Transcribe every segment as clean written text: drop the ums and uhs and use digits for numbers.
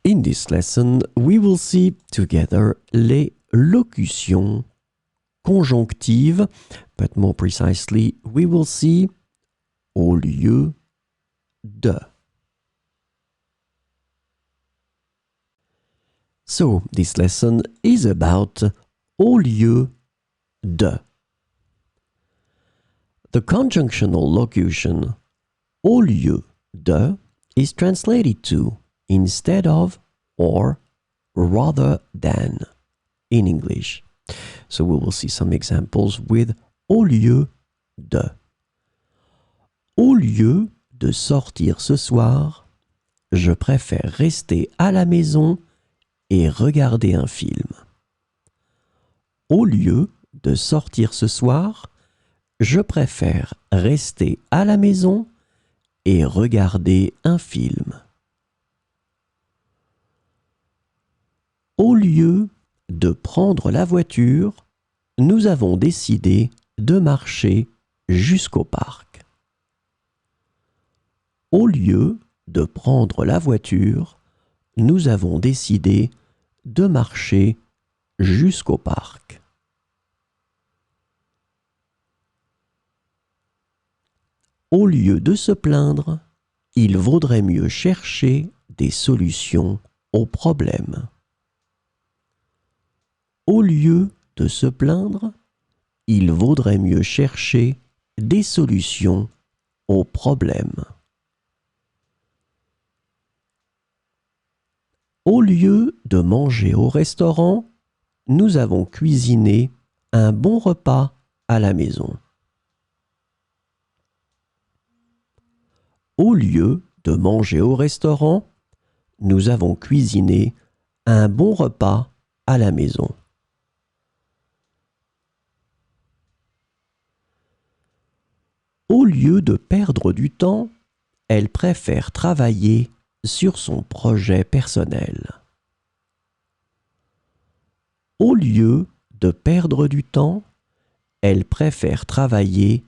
In this lesson, we will see together les locutions conjonctives, but more precisely, we will see au lieu de. So, this lesson is about au lieu de. The conjunctional locution au lieu de is translated to instead of or rather than in English. So we will see some examples with au lieu de. Au lieu de sortir ce soir, je préfère rester à la maison et regarder un film. Au lieu de sortir ce soir, je préfère rester à la maison et regarder un film. Au lieu de prendre la voiture, nous avons décidé de marcher jusqu'au parc. Au lieu de prendre la voiture, nous avons décidé de marcher jusqu'au parc. Au lieu de se plaindre, il vaudrait mieux chercher des solutions aux problèmes. Au lieu de se plaindre, il vaudrait mieux chercher des solutions aux problèmes. Au lieu de manger au restaurant, nous avons cuisiné un bon repas à la maison. Au lieu de manger au restaurant, nous avons cuisiné un bon repas à la maison. Au lieu de perdre du temps, elle préfère travailler sur son projet personnel. Au lieu de perdre du temps, elle préfère travailler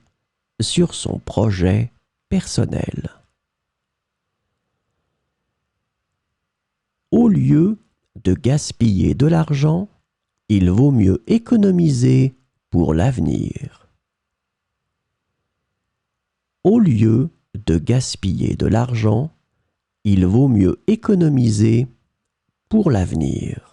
sur son projet personnel. Au lieu de gaspiller de l'argent, il vaut mieux économiser pour l'avenir. Au lieu de gaspiller de l'argent, il vaut mieux économiser pour l'avenir.